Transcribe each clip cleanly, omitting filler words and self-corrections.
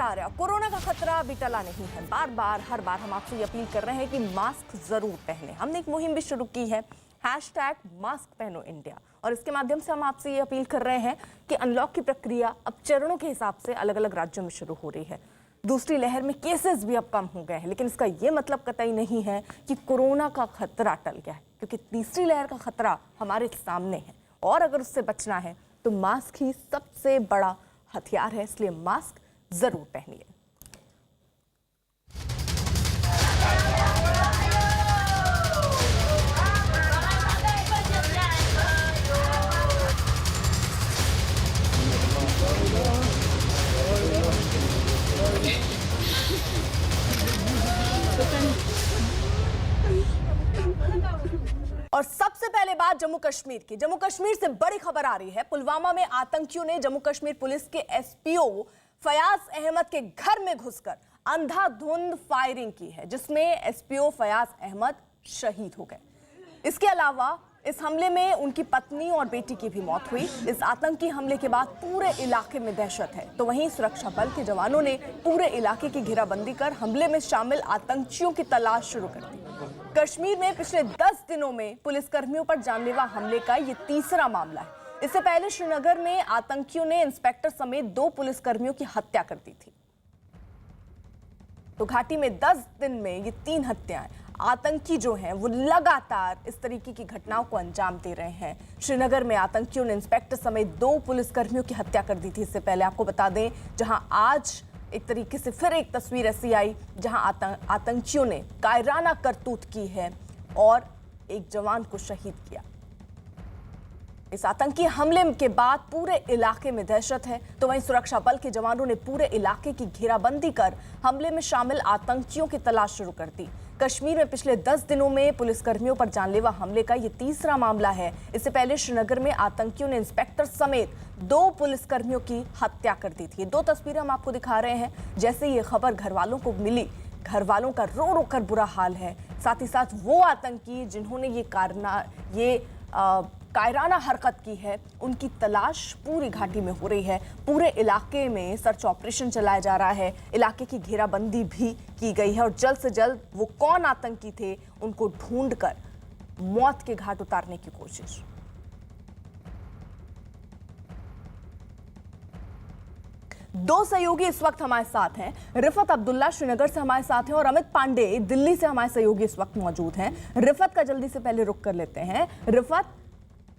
आ रहा है, कोरोना का खतरा अभी टला नहीं है। बार बार हर बार हम आपसे ये अपील कर रहे हैं कि मास्क जरूर पहने। हमने एक मुहिम भी शुरू की है, #मास्क पहनो इंडिया, और इसके माध्यम से हम आपसे ये अपील कर रहे हैं कि अनलॉक की प्रक्रिया अब चरणों के हिसाब से अलग अलग राज्यों में शुरू हो रही है। दूसरी लहर में केसेस भी अब कम हो गए हैं, लेकिन इसका ये मतलब कतई नहीं है कि कोरोना का खतरा टल गया है, क्योंकि तीसरी लहर का खतरा हमारे सामने है और अगर उससे बचना है तो मास्क ही सबसे बड़ा हथियार है। इसलिए मास्क जरूर पहनिए। और सबसे पहले बात जम्मू कश्मीर की। जम्मू कश्मीर से बड़ी खबर आ रही है। पुलवामा में आतंकियों ने जम्मू कश्मीर पुलिस के एसपीओ फयाज अहमद के घर में घुसकर अंधाधुंध फायरिंग की है, जिसमें एसपीओ फयाज अहमद शहीद हो गए। इसके अलावा इस हमले में उनकी पत्नी और बेटी की भी मौत हुई। इस आतंकी हमले के बाद पूरे इलाके में दहशत है। तो वहीं सुरक्षा बल के जवानों ने पूरे इलाके की घेराबंदी कर हमले में शामिल आतंकियों की तलाश शुरू कर दी। कश्मीर में पिछले 10 दिनों में पुलिसकर्मियों पर जानलेवा हमले का ये तीसरा मामला है। इससे पहले श्रीनगर में आतंकियों ने इंस्पेक्टर समेत 2 पुलिसकर्मियों की हत्या कर दी थी। तो घाटी में 10 दिन में ये 3 हत्याएं। आतंकी जो हैं वो लगातार इस तरीके की घटनाओं को अंजाम दे रहे हैं। श्रीनगर में आतंकियों ने इंस्पेक्टर समेत 2 पुलिसकर्मियों की हत्या कर दी थी। इससे पहले आपको बता दें, जहां आज एक तरीके से फिर एक तस्वीर ऐसी आई जहां आतंकियों ने कायराना करतूत की है और एक जवान को शहीद किया। इस आतंकी हमले के बाद पूरे इलाके में दहशत है। तो वहीं सुरक्षा बल के जवानों ने पूरे इलाके की घेराबंदी कर हमले में शामिल आतंकियों की तलाश शुरू कर दी। कश्मीर में पिछले 10 दिनों में पुलिसकर्मियों पर जानलेवा हमले का यह तीसरा मामला है। इससे पहले श्रीनगर में आतंकियों ने इंस्पेक्टर समेत 2 पुलिसकर्मियों की हत्या कर दी थी। 2 तस्वीरें हम आपको दिखा रहे हैं। जैसे ये खबर घर वालों को मिली, घर वालों का रो रो कर बुरा हाल है। साथ ही साथ वो आतंकी जिन्होंने ये कायराना हरकत की है, उनकी तलाश पूरी घाटी में हो रही है। पूरे इलाके में सर्च ऑपरेशन चलाया जा रहा है। इलाके की घेराबंदी भी की गई है और जल्द से जल्द वो कौन आतंकी थे उनको ढूंढकर मौत के घाट उतारने की कोशिश। दो सहयोगी इस वक्त हमारे साथ हैं। रिफत अब्दुल्ला श्रीनगर से हमारे साथ हैं और अमित पांडे दिल्ली से हमारे सहयोगी इस वक्त मौजूद हैं। रिफत का जल्दी से पहले रुक कर लेते हैं। रिफत,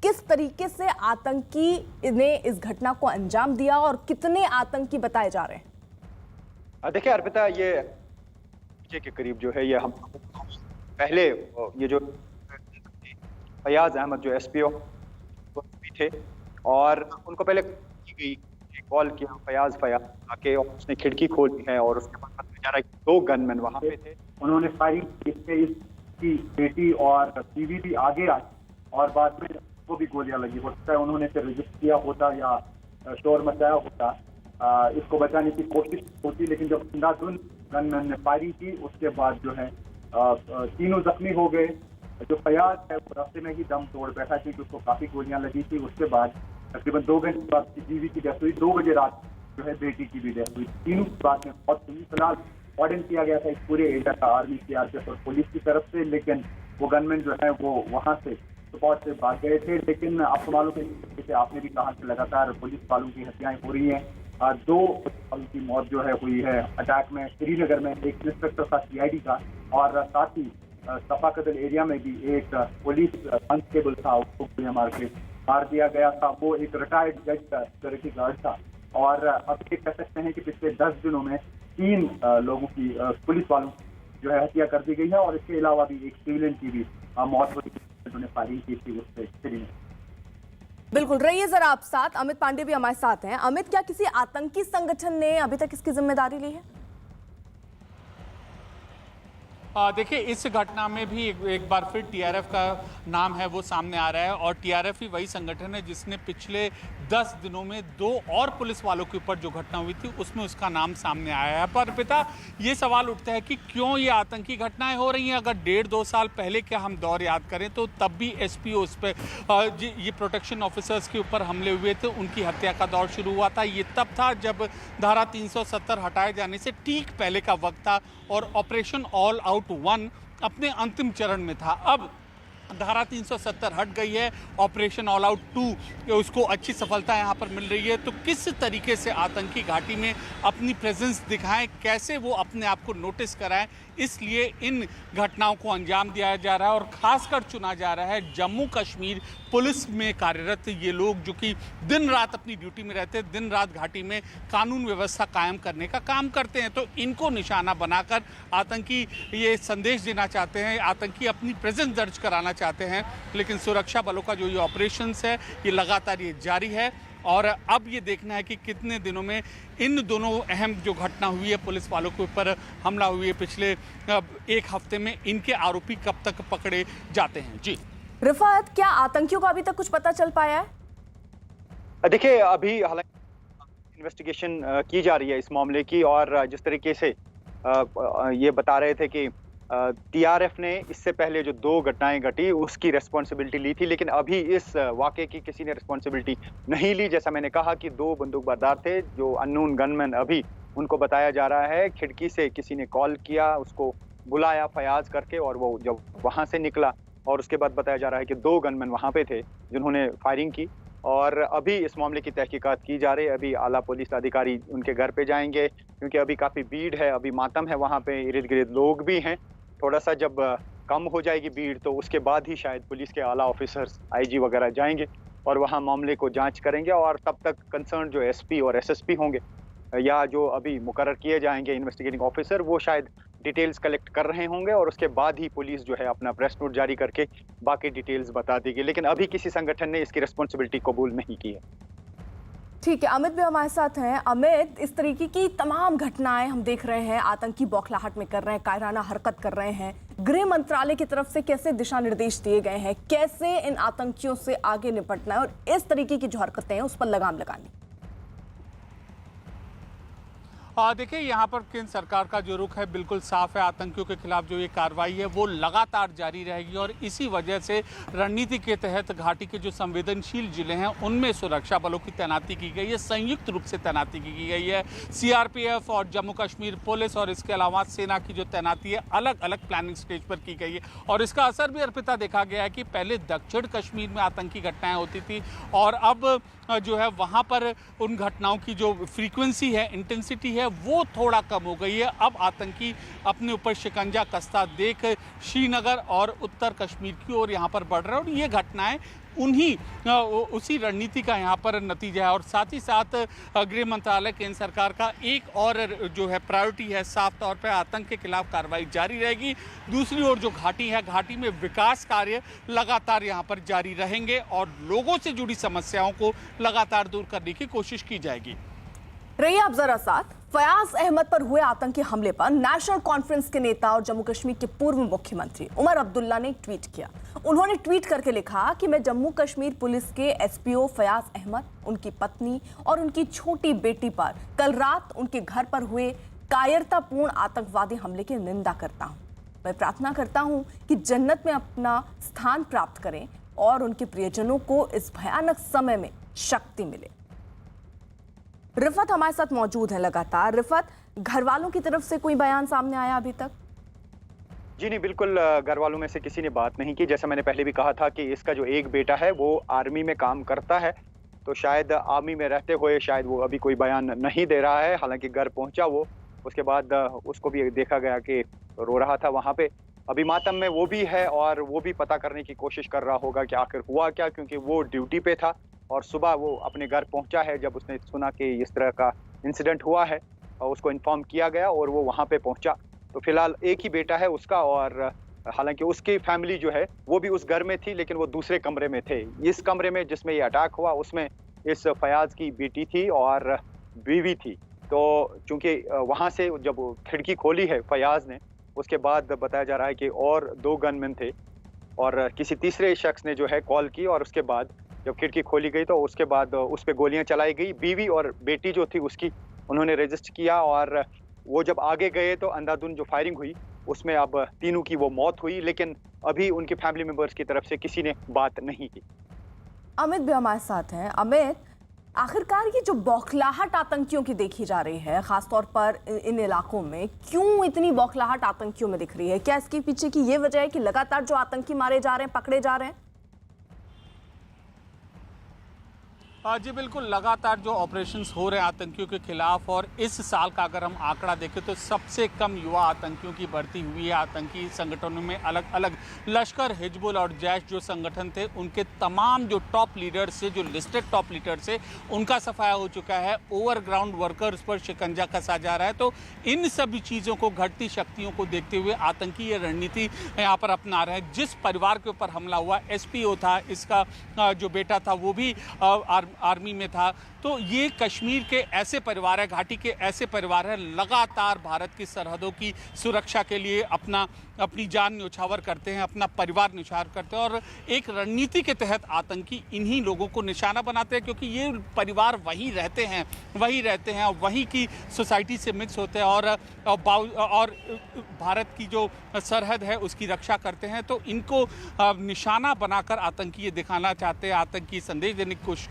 किस तरीके से आतंकी ने इस घटना को अंजाम दिया और कितने आतंकी बताए जा रहे हैं? देखिए अर्पिता, ये के करीब जो है ये हम पहले ये जो फयाज अहमद जो एसपीओ थे और उनको पहले की गई कॉल किया फयाज आके और उसने खिड़की खोली है और उसके बाद पता चला कि 2 गनमैन वहां पे थे। उन्होंने फायरिंग इससे इसकी बेटी और बीवी भी आगे आई और बाद में वो भी गोलियां लगी। हो सकता है उन्होंने फिर रजिस्ट किया होता या शोर मचाया होता, इसको बचाने की कोशिश होती, लेकिन जब अंधाधुंध गनमैन ने फायरिंग की उसके बाद जो है तीनों जख्मी हो गए। जो फयाज है वो रास्ते में ही दम तोड़ बैठा क्योंकि उसको काफी गोलियां लगी थी। उसके बाद तकरीबन 2 घंटे बाद बीवी की डेथ हुई। 2 बजे रात जो है बेटी की भी डेथ हुई। तीनों की बात में बहुत फिलहाल ऑर्डर किया गया था इस पूरे एरिया का आर्मी, सीआरपीएफ और पुलिस की तरफ से, लेकिन वो गनमैन जो है वो वहां से सपोर्ट से भाग गए थे। लेकिन आपको मालूम है, जैसे आपने भी कहा कि लगातार पुलिस वालों की हत्याएं हो रही हैं। 2 वालों की मौत जो है हुई है अटैक में श्रीनगर में, एक इंस्पेक्टर था सीआईडी का और साथ ही सफाकदल एरिया में भी एक पुलिस कांस्टेबल था, उसको गोलियां मार दिया गया था। वो एक रिटायर्ड जज का सिक्योरिटी गार्ड था। और अब ये कह सकते हैं कि पिछले 10 दिनों में 3 लोगों की पुलिस वालों जो है हत्या कर दी गई है और इसके अलावा भी एक सिविलियन की भी मौत हुई, उन्होंने फायरिंग की थी उससे। बिल्कुल, रहिए जरा आप साथ। अमित पांडे भी हमारे साथ हैं। अमित, क्या किसी आतंकी संगठन ने अभी तक इसकी जिम्मेदारी ली है? देखिए, इस घटना में भी एक बार फिर टीआरएफ का नाम है वो सामने आ रहा है और टीआरएफ ही वही संगठन है जिसने पिछले 10 दिनों में 2 और पुलिस वालों के ऊपर जो घटना हुई थी उसमें उसका नाम सामने आया है। पर पिता, ये सवाल उठता है कि क्यों ये आतंकी घटनाएं हो रही हैं? अगर 1.5-2 साल पहले क्या हम दौर याद करें तो तब भी एसपीओ उस पर ये प्रोटेक्शन ऑफिसर्स के ऊपर हमले हुए थे, उनकी हत्या का दौर शुरू हुआ था। ये तब था जब धारा 370 हटाए जाने से ठीक पहले का वक्त था और ऑपरेशन ऑल आउट 1 अपने अंतिम चरण में था। अब धारा 370 हट गई है, ऑपरेशन ऑल आउट 2 उसको अच्छी सफलता यहाँ पर मिल रही है। तो किस तरीके से आतंकी घाटी में अपनी प्रेजेंस दिखाएं, कैसे वो अपने आप को नोटिस कराएं, इसलिए इन घटनाओं को अंजाम दिया जा रहा है। और खासकर चुना जा रहा है जम्मू कश्मीर पुलिस में कार्यरत ये लोग जो कि दिन रात अपनी ड्यूटी में रहते हैं, दिन रात घाटी में कानून व्यवस्था कायम करने का काम करते हैं। तो इनको निशाना बनाकर आतंकी ये संदेश देना चाहते हैं, आतंकी अपनी प्रेजेंस दर्ज कराना चाहते हैं। लेकिन सुरक्षा बलों का जो ये ऑपरेशंस है ये लगातार ये जारी है और अब ये देखना है कि कितने दिनों में इन दोनों अहम जो घटना हुई है, पुलिस वालों के ऊपर हमला हुई है पिछले 1 हफ्ते में, इनके आरोपी कब तक पकड़े जाते हैं। जी रिफात, क्या आतंकियों का अभी तक कुछ पता चल पाया है? देखिए, अभी हालांकि इन्वेस्टिगेशन की जा रही है इस मामले की, और जिस तरीके से ये बता रहे थे कि टीआरएफ ने इससे पहले जो 2 घटनाएं घटी उसकी रिस्पॉन्सिबिलिटी ली थी, लेकिन अभी इस वाकये की किसी ने रिस्पॉन्सिबिलिटी नहीं ली। जैसा मैंने कहा कि 2 बंदूकबाजार थे जो अननोन गनमैन, अभी उनको बताया जा रहा है खिड़की से किसी ने कॉल किया, उसको बुलाया फयाज करके, और वो जब वहां से निकला और उसके बाद बताया जा रहा है कि 2 गनमैन वहां पे थे जिन्होंने फायरिंग की। और अभी इस मामले की तहकीकात की जा रही है। अभी आला पुलिस अधिकारी उनके घर पे जाएंगे क्योंकि अभी काफ़ी भीड़ है, अभी मातम है वहाँ पे, इर्द गिर्द लोग भी हैं। थोड़ा सा जब कम हो जाएगी भीड़ तो उसके बाद ही शायद पुलिस के आला ऑफिसर्स आईजी वगैरह जाएंगे और वहाँ मामले को जांच करेंगे। और तब तक कंसर्न जो एसपी और एसएसपी होंगे या जो अभी मुकर्रर किए जाएंगे इन्वेस्टिगेटिंग ऑफिसर, वो शायद डिटेल्स कलेक्ट कर रहे होंगे और उसके बाद ही पुलिस जो है अपना प्रेस नोट जारी करके बाकी डिटेल्स बता देगी। लेकिन अभी किसी संगठन ने इसकी रिस्पॉन्सिबिलिटी कबूल नहीं की है। ठीक है, अमित भी हमारे साथ हैं। अमित, इस तरीके की तमाम घटनाएं हम देख रहे हैं, आतंकी बौखलाहट में कर रहे हैं, कायराना हरकत कर रहे हैं। गृह मंत्रालय की तरफ से कैसे दिशा निर्देश दिए गए हैं, कैसे इन आतंकियों से आगे निपटना है और इस तरीके की जो हरकतें हैं उस पर लगाम लगानी? देखिए, यहाँ पर केंद्र सरकार का जो रुख है बिल्कुल साफ है। आतंकियों के खिलाफ जो ये कार्रवाई है वो लगातार जारी रहेगी और इसी वजह से रणनीति के तहत घाटी के जो संवेदनशील जिले हैं उनमें सुरक्षा बलों की तैनाती की गई है, संयुक्त रूप से तैनाती की गई है। सीआरपीएफ और जम्मू कश्मीर पुलिस और इसके अलावा सेना की जो तैनाती है अलग अलग प्लानिंग स्टेज पर की गई है। और इसका असर भी अर्पिता देखा गया है कि पहले दक्षिण कश्मीर में आतंकी घटनाएं होती थी और अब जो है वहाँ पर उन घटनाओं की जो फ्रीक्वेंसी है, इंटेंसिटी है, वो थोड़ा कम हो गई है। अब आतंकी अपने ऊपर शिकंजा कसता देख श्रीनगर और उत्तर कश्मीर की ओर यहाँ पर बढ़ रहे हैं और ये घटनाएं उसी रणनीति का यहाँ पर नतीजा है। और साथ ही साथ गृह मंत्रालय केंद्र सरकार का एक और जो है प्रायोरिटी है, साफ तौर पर आतंक के खिलाफ कार्रवाई जारी रहेगी। दूसरी ओर जो घाटी है, घाटी में विकास कार्य लगातार यहाँ पर जारी रहेंगे और लोगों से जुड़ी समस्याओं को लगातार दूर करने की कोशिश की जाएगी। रहिए आप जरा साथ। फयाज अहमद पर हुए आतंकी हमले पर नेशनल कॉन्फ्रेंस के नेता और जम्मू कश्मीर के पूर्व मुख्यमंत्री उमर अब्दुल्ला ने ट्वीट किया। उन्होंने ट्वीट करके लिखा कि मैं जम्मू कश्मीर पुलिस के एसपीओ फयाज अहमद, उनकी पत्नी और उनकी छोटी बेटी पर कल रात उनके घर पर हुए कायरतापूर्ण आतंकवादी हमले की निंदा करता हूं। मैं प्रार्थना करता हूं कि जन्नत में अपना स्थान प्राप्त करें और उनके प्रियजनों को इस भयानक समय में शक्ति मिले। रिफत हमारे साथ मौजूद है लगातार। रिफत, घर वालों की तरफ से कोई बयान सामने आया अभी तक? जी नहीं, बिल्कुल घर वालों में से किसी ने बात नहीं की। जैसा मैंने पहले भी कहा था कि इसका जो एक बेटा है वो आर्मी में काम करता है, तो शायद आर्मी में रहते हुए शायद वो अभी कोई बयान नहीं दे रहा है। हालांकि घर पहुंचा वो, उसके बाद उसको भी देखा गया कि रो रहा था वहाँ पे। अभी मातम में वो भी है और वो भी पता करने की कोशिश कर रहा होगा कि आखिर हुआ क्या, क्योंकि वो ड्यूटी पे था और सुबह वो अपने घर पहुंचा है जब उसने सुना कि इस तरह का इंसिडेंट हुआ है और उसको इन्फॉर्म किया गया और वो वहाँ पे पहुंचा। तो फिलहाल एक ही बेटा है उसका और हालांकि उसकी फैमिली जो है वो भी उस घर में थी, लेकिन वो दूसरे कमरे में थे। इस कमरे में जिसमें ये अटैक हुआ उसमें इस फयाज की बेटी थी और बीवी थी। तो चूंकि वहाँ से जब खिड़की खोली है फयाज ने, उसके बाद बताया जा रहा है कि और 2 गनमैन थे और किसी तीसरे शख्स ने जो है कॉल की और उसके बाद जब खिड़की खोली गई तो उसके बाद उस पे गोलियां चलाई गई। बीवी और बेटी जो थी उसकी उन्होंने रजिस्ट किया, और वो जब आगे गए तो अंधाधुंध जो फायरिंग हुई उसमें अब तीनों की वो मौत हुई, लेकिन अभी उनके फैमिली मेंबर्स की तरफ से किसी ने बात नहीं की। अमित भी हमारे साथ हैं। अमित, आखिरकार ये जो बौखलाहट आतंकियों की देखी जा रही है, खासतौर पर इन इलाकों में, क्यों इतनी बौखलाहट आतंकियों में दिख रही है? क्या इसके पीछे की ये वजह है कि लगातार जो आतंकी मारे जा रहे हैं, पकड़े जा रहे हैं? जी बिल्कुल, लगातार जो ऑपरेशंस हो रहे हैं आतंकियों के खिलाफ, और इस साल का अगर हम आंकड़ा देखें तो सबसे कम युवा आतंकियों की भर्ती हुई है आतंकी संगठनों में। अलग अलग लश्कर, हिजबुल और जैश जो संगठन थे, उनके तमाम जो टॉप लीडर्स से, जो लिस्टेड टॉप लीडर्स से, उनका सफाया हो चुका है। ओवरग्राउंड वर्कर्स पर शिकंजा कसा जा रहा है। तो इन सभी चीज़ों को, घटती शक्तियों को देखते हुए आतंकी ये रणनीति यहाँ पर अपना रहे हैं। जिस परिवार के ऊपर हमला हुआ, SPO था, इसका जो बेटा था वो भी आर्मी में था। तो ये कश्मीर के ऐसे परिवार है, घाटी के ऐसे परिवार है, लगातार भारत की सरहदों की सुरक्षा के लिए अपनी जान न्यौछावर करते हैं, अपना परिवार न्यौछावर करते हैं, और एक रणनीति के तहत आतंकी इन्हीं लोगों को निशाना बनाते हैं, क्योंकि ये परिवार वहीं रहते हैं और वहीं की सोसाइटी से मिक्स होते हैं, और भारत की जो सरहद है उसकी रक्षा करते हैं। तो इनको निशाना बनाकर आतंकी ये दिखाना चाहते हैं, आतंकी संदेश देने की कोशिश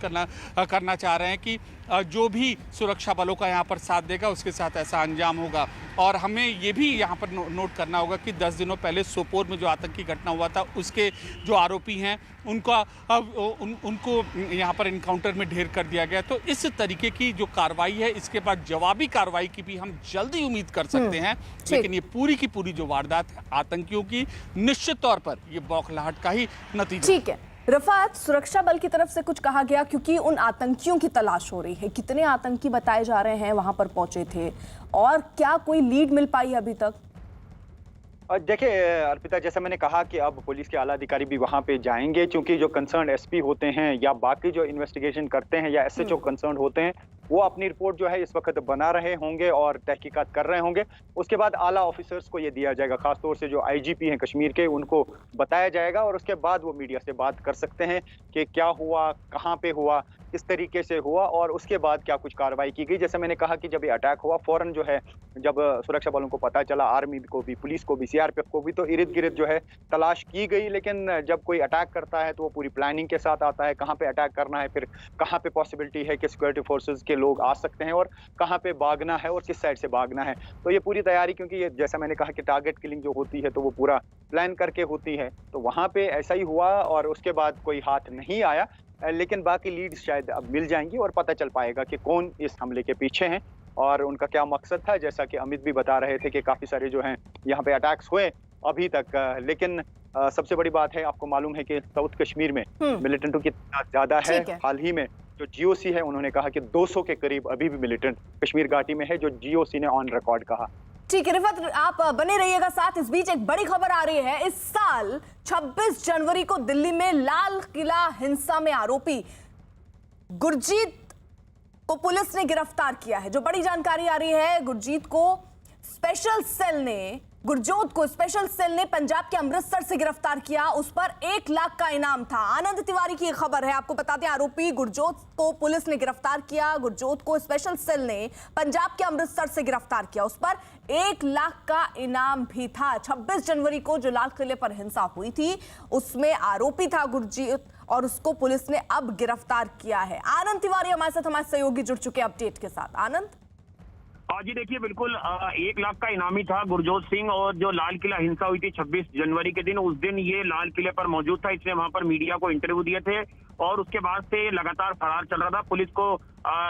करना चाह रहे हैं कि जो भी सुरक्षा बलों का यहाँ पर साथ देगा उसके साथ ऐसा अंजाम होगा। और हमें ये भी यहाँ पर नोट करना होगा कि 10 दिनों पहले सोपोर में जो आतंकी घटना हुआ था, उसके जो आरोपी हैं उनको यहाँ पर इनकाउंटर में ढेर कर दिया गया। तो इस तरीके की जो कार्रवाई है, इसके बाद जवाबी कार्रवाई की भी हम जल्दी उम्मीद कर सकते हैं। लेकिन ये पूरी की पूरी जो वारदात है आतंकियों की, निश्चित तौर पर ये बौखलाहट का ही नतीजा। ठीक है रफात, सुरक्षा बल की तरफ से कुछ कहा गया, क्योंकि उन आतंकियों की तलाश हो रही है। कितने आतंकी बताए जा रहे हैं वहां पर पहुंचे थे, और क्या कोई लीड मिल पाई अभी तक? देखिए अर्पिता, जैसा मैंने कहा कि अब पुलिस के आला अधिकारी भी वहां पे जाएंगे, क्योंकि जो कंसर्न SP होते हैं या बाकी जो इन्वेस्टिगेशन करते हैं या SHO कंसर्न होते हैं, वो अपनी रिपोर्ट जो है इस वक्त बना रहे होंगे और तहकीकात कर रहे होंगे। उसके बाद आला ऑफिसर्स को ये दिया जाएगा, खासतौर से जो IGP हैं कश्मीर के, उनको बताया जाएगा, और उसके बाद वो मीडिया से बात कर सकते हैं कि क्या हुआ, कहाँ पे हुआ, किस तरीके से हुआ, और उसके बाद क्या कुछ कार्रवाई की गई। जैसे मैंने कहा कि जब ये अटैक हुआ, फौरन जो है जब सुरक्षा बलों को पता चला, आर्मी को भी, पुलिस को भी, CRPF को भी, तो इर्द गिर्द जो है तलाश की गई। लेकिन जब कोई अटैक करता है तो वो पूरी प्लानिंग के साथ आता है, कहाँ पे अटैक करना है, फिर कहाँ पे पॉसिबिलिटी है कि सिक्योरिटी फोर्सेज के लोग आ सकते हैं, और कहाँ पे भागना है और किस साइड से भागना है। तो ये पूरी तैयारी, क्योंकि ये जैसा मैंने कहा कि टारगेट किलिंग जो होती है तो वो पूरा प्लान करके होती है, तो वहाँ पे ऐसा ही हुआ, और उसके बाद कोई हाथ नहीं आया। लेकिन बाकी लीड शायद अब मिल जाएंगी और पता चल पाएगा कि कौन इस हमले के पीछे हैं और उनका क्या मकसद था। जैसा कि अमित भी बता रहे थे कि काफी सारे जो हैं यहाँ पे अटैक्स हुए अभी तक, लेकिन सबसे बड़ी बात है, आपको मालूम है कि साउथ कश्मीर में मिलिटेंटों की तादाद ज्यादा है। हाल ही में जो GOC है, उन्होंने कहा कि 200 के करीब अभी भी मिलिटेंट कश्मीर घाटी में है, जो GOC ने ऑन रिकॉर्ड कहा। ठीक है रिफत, आप बने रहिएगा साथ। इस बीच एक बड़ी खबर आ रही है। इस साल 26 जनवरी को दिल्ली में लाल किला हिंसा में आरोपी गुरजीत को पुलिस ने गिरफ्तार किया है। जो बड़ी जानकारी आ रही है, गुरजोत को स्पेशल सेल ने पंजाब के अमृतसर से गिरफ्तार किया। उस पर 1 लाख का इनाम था। आनंद तिवारी की खबर है, आपको बता दें, आरोपी गुरजोत को पुलिस ने गिरफ्तार किया। गुरजोत को स्पेशल सेल ने पंजाब के अमृतसर से गिरफ्तार किया। उस पर 1 लाख का इनाम भी था। 26 जनवरी को जो लाल किले पर हिंसा हुई थी, उसमें आरोपी था गुरजीत, और उसको पुलिस ने अब गिरफ्तार किया है। आनंद तिवारी हमारे साथ, हमारे सहयोगी जुड़ चुके अपडेट के साथ। आनंद जी देखिए, बिल्कुल 1 लाख का इनामी था गुरजोत सिंह, और जो लाल किला हिंसा हुई थी 26 जनवरी के दिन, उस दिन ये लाल किले पर मौजूद था। इसने वहां पर मीडिया को इंटरव्यू दिए थे, और उसके बाद से लगातार फरार चल रहा था। पुलिस को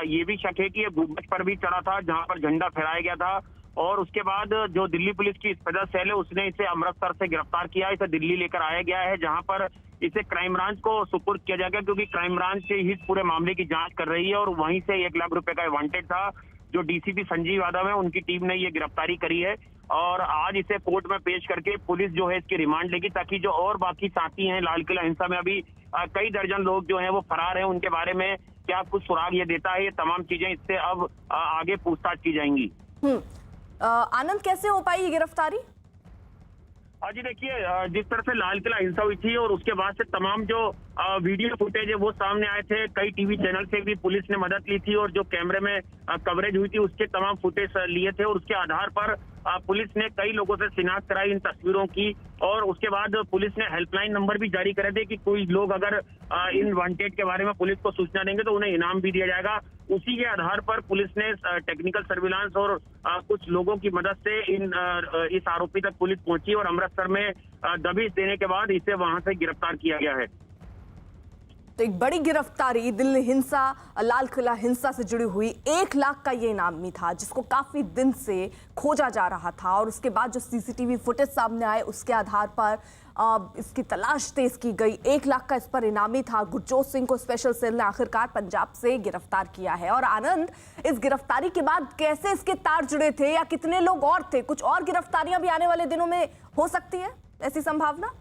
ये भी शक है कि ये गुंबद पर भी चढ़ा था, जहां पर झंडा फहराया गया था। और उसके बाद जो दिल्ली पुलिस की स्पेशल सेल है, उसने इसे अमृतसर से गिरफ्तार किया। इसे दिल्ली लेकर आया गया है, जहां पर इसे क्राइम ब्रांच को सुपुर्द किया जाएगा, क्योंकि क्राइम ब्रांच इस पूरे मामले की जांच कर रही है। और वहीं से 1 लाख रुपए का वांटेड था। जो DCP संजीव यादव है, उनकी टीम ने ये गिरफ्तारी करी है, और आज इसे कोर्ट में पेश करके पुलिस जो है इसकी रिमांड लेगी, ताकि जो और बाकी साथी हैं लाल किला हिंसा में, अभी कई दर्जन लोग जो हैं वो फरार हैं, उनके बारे में क्या कुछ सुराग ये देता है, ये तमाम चीजें इससे अब आगे पूछताछ की जाएंगी। आनंद, कैसे हो पाई ये गिरफ्तारी? जी देखिए, जिस तरह से लाल किला हिंसा हुई थी और उसके बाद से तमाम जो वीडियो फुटेज है वो सामने आए थे, कई टीवी चैनल से भी पुलिस ने मदद ली थी और जो कैमरे में कवरेज हुई थी उसके तमाम फुटेज लिए थे और उसके आधार पर पुलिस ने कई लोगों से शिनाख्त कराई इन तस्वीरों की और उसके बाद पुलिस ने हेल्पलाइन नंबर भी जारी करे थे कि कोई लोग अगर इन वांटेड के बारे में पुलिस को सूचना देंगे तो उन्हें इनाम भी दिया जाएगा। उसी के आधार पर पुलिस ने टेक्निकल सर्विलांस और कुछ लोगों की मदद से इस आरोपी तक पुलिस पहुंची और अमृतसर में दबिश देने के बाद इसे वहां से गिरफ्तार किया गया है। तो एक बड़ी गिरफ्तारी दिल्ली हिंसा, लाल किला हिंसा से जुड़ी हुई 1 लाख का ये इनामी था जिसको काफी दिन से खोजा जा रहा था और उसके बाद जो सीसीटीवी फुटेज सामने आए उसके आधार पर इसकी तलाश तेज की गई। 1 लाख का इस पर इनामी था। गुरजोत सिंह को स्पेशल सेल ने आखिरकार पंजाब से गिरफ्तार किया है। और आनंद, इस गिरफ्तारी के बाद कैसे इसके तार जुड़े थे या कितने लोग और थे? कुछ और गिरफ्तारियां भी आने वाले दिनों में हो सकती है, ऐसी संभावना?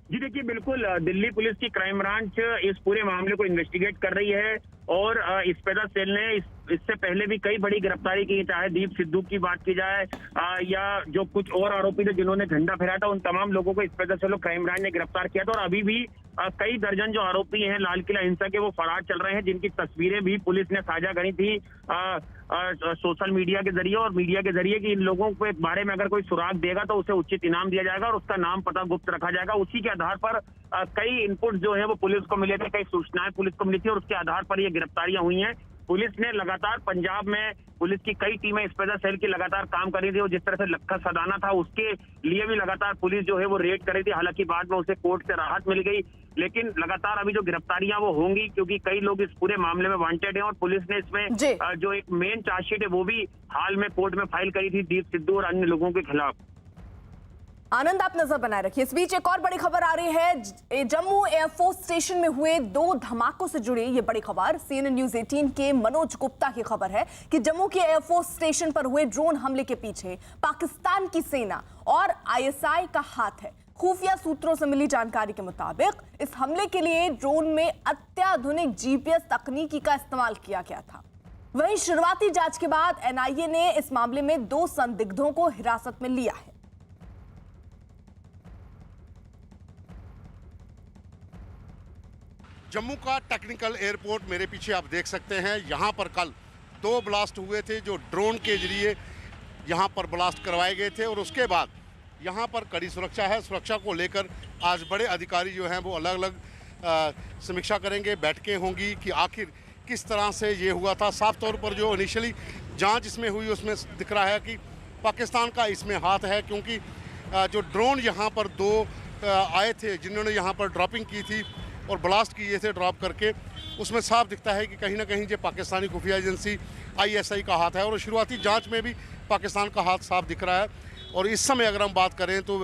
जी देखिए, बिल्कुल दिल्ली पुलिस की क्राइम ब्रांच इस पूरे मामले को इन्वेस्टिगेट कर रही है और स्पेशल सेल ने इससे पहले भी कई बड़ी गिरफ्तारी की, चाहे दीप सिद्धू की बात की जाए या जो कुछ और आरोपी थे जिन्होंने झंडा फहराया था, उन तमाम लोगों को स्पेशल सेल क्राइम ब्रांच ने गिरफ्तार किया था। और अभी भी कई दर्जन जो आरोपी हैं लाल किला हिंसा के वो फरार चल रहे हैं, जिनकी तस्वीरें भी पुलिस ने साझा करी थी सोशल मीडिया के जरिए और मीडिया के जरिए कि इन लोगों के बारे में अगर कोई सुराग देगा तो उसे उचित इनाम दिया जाएगा और उसका नाम पता गुप्त रखा जाएगा। उसी के आधार पर कई इनपुट जो है वो पुलिस को मिले थे, कई सूचनाएं पुलिस को मिली थी और उसके आधार पर ये गिरफ्तारियां हुई हैं। पुलिस ने लगातार पंजाब में पुलिस की कई टीमें स्पेशल सेल की लगातार काम कर रही थी और जिस तरह से लखन सदाना था उसके लिए भी लगातार पुलिस जो है वो रेड कर रही थी। हालांकि बाद में उसे कोर्ट से राहत मिल गई, लेकिन लगातार अभी जो गिरफ्तारियां वो होंगी क्योंकि कई लोग इस पूरे मामले में वांटेड हैं और पुलिस ने इसमें जो एक मेन चार्जशीट है वो भी हाल में कोर्ट में फाइल करी थी दीप सिद्धू और अन्य लोगों के खिलाफ। आनंद, आप नजर बनाए रखिए। इस बीच एक और बड़ी खबर आ रही है। जम्मू एयरफोर्स स्टेशन में हुए 2 धमाकों से जुड़ी ये बड़ी खबर CNN न्यूज 18 के मनोज गुप्ता की खबर है कि जम्मू के एयरफोर्स स्टेशन पर हुए ड्रोन हमले के पीछे पाकिस्तान की सेना और ISI का हाथ है। खुफिया सूत्रों से मिली जानकारी के मुताबिक इस हमले के लिए ड्रोन में अत्याधुनिक GPS तकनीकी का इस्तेमाल किया गया था। वहीं शुरुआती जांच के बाद NIA ने इस मामले में 2 संदिग्धों को हिरासत में लिया है। जम्मू का टेक्निकल एयरपोर्ट मेरे पीछे आप देख सकते हैं। यहाँ पर कल 2 ब्लास्ट हुए थे जो ड्रोन के जरिए यहाँ पर ब्लास्ट करवाए गए थे और उसके बाद यहाँ पर कड़ी सुरक्षा है। सुरक्षा को लेकर आज बड़े अधिकारी जो हैं वो अलग अलग समीक्षा करेंगे, बैठकें होंगी कि आखिर किस तरह से ये हुआ था। साफ तौर पर जो इनिशियली जांच इसमें हुई उसमें दिख रहा है कि पाकिस्तान का इसमें हाथ है, क्योंकि जो ड्रोन यहाँ पर 2 आए थे जिन्होंने यहाँ पर ड्रॉपिंग की थी और ब्लास्ट किए थे ड्रॉप करके, उसमें साफ दिखता है कि कहीं ना कहीं जो पाकिस्तानी खुफिया एजेंसी ISI का हाथ है और शुरुआती जांच में भी पाकिस्तान का हाथ साफ दिख रहा है। और इस समय अगर हम बात करें तो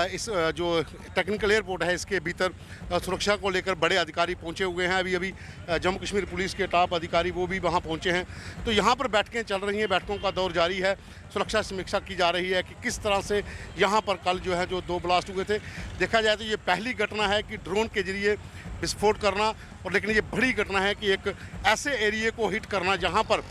इस जो टेक्निकल एयरपोर्ट है इसके भीतर सुरक्षा को लेकर बड़े अधिकारी पहुंचे हुए हैं। अभी जम्मू कश्मीर पुलिस के टॉप अधिकारी वो भी वहां पहुंचे हैं। तो यहां पर बैठकें चल रही हैं, बैठकों का दौर जारी है। सुरक्षा समीक्षा की जा रही है कि किस तरह से यहाँ पर कल जो है जो 2 ब्लास्ट हुए थे। देखा जाए तो ये पहली घटना है कि ड्रोन के जरिए विस्फोट करना, और लेकिन ये बड़ी घटना है कि एक ऐसे एरिए को हिट करना जहाँ पर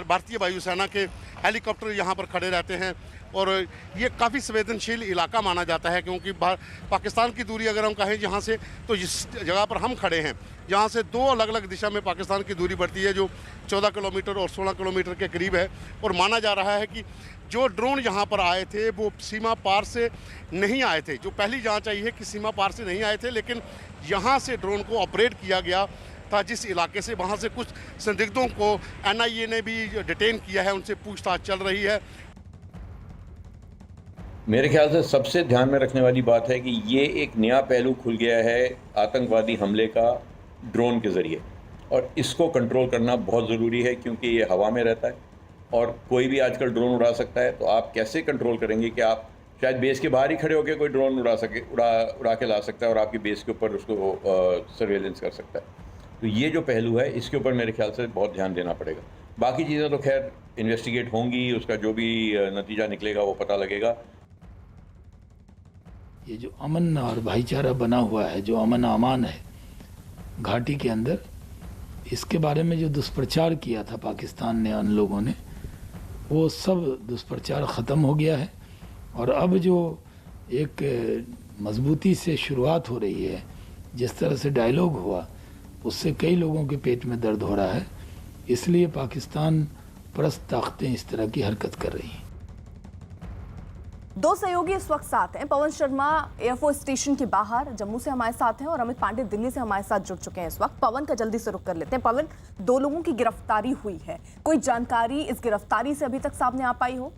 भारतीय वायुसेना के हेलीकॉप्टर यहाँ पर खड़े रहते हैं और ये काफ़ी संवेदनशील इलाका माना जाता है, क्योंकि पाकिस्तान की दूरी अगर हम कहें यहाँ से तो जिस जगह पर हम खड़े हैं यहाँ से 2 अलग अलग दिशा में पाकिस्तान की दूरी बढ़ती है जो 14 किलोमीटर और 16 किलोमीटर के करीब है। और माना जा रहा है कि जो ड्रोन यहाँ पर आए थे वो सीमा पार से नहीं आए थे। जो पहली जांच आई है कि सीमा पार से नहीं आए थे, लेकिन यहाँ से ड्रोन को ऑपरेट किया गया था जिस इलाके से, वहाँ से कुछ संदिग्धों को NIA ने भी डिटेन किया है, उनसे पूछताछ चल रही है। मेरे ख्याल से सबसे ध्यान में रखने वाली बात है कि ये एक नया पहलू खुल गया है आतंकवादी हमले का ड्रोन के ज़रिए, और इसको कंट्रोल करना बहुत ज़रूरी है क्योंकि ये हवा में रहता है और कोई भी आजकल ड्रोन उड़ा सकता है। तो आप कैसे कंट्रोल करेंगे कि आप शायद बेस के बाहर ही खड़े होकर कोई ड्रोन उड़ा के ला सकता है और आपकी बेस के ऊपर उसको सर्वेलेंस कर सकता है। तो ये जो पहलू है इसके ऊपर मेरे ख्याल से बहुत ध्यान देना पड़ेगा। बाकी चीज़ें तो खैर इन्वेस्टिगेट होंगी, उसका जो भी नतीजा निकलेगा वो पता लगेगा। ये जो अमन और भाईचारा बना हुआ है, जो अमन अमान है घाटी के अंदर, इसके बारे में जो दुष्प्रचार किया था पाकिस्तान ने, उन लोगों ने, वो सब दुष्प्रचार ख़त्म हो गया है। और अब जो एक मजबूती से शुरुआत हो रही है, जिस तरह से डायलॉग हुआ उससे कई लोगों के पेट में दर्द हो रहा है। इसलिए पाकिस्तान परस्त ताकतें इस तरह की हरकत कर रही हैं। दो सहयोगी इस वक्त साथ हैं। पवन शर्मा एयरफोर्स स्टेशन के बाहर जम्मू से हमारे साथ हैं और अमित पांडे दिल्ली से हमारे साथ जुड़ चुके हैं इस वक्त। पवन का जल्दी से रुख कर लेते हैं। पवन, 2 लोगों की गिरफ्तारी हुई है, कोई जानकारी इस गिरफ्तारी से अभी तक सामने आ पाई हो?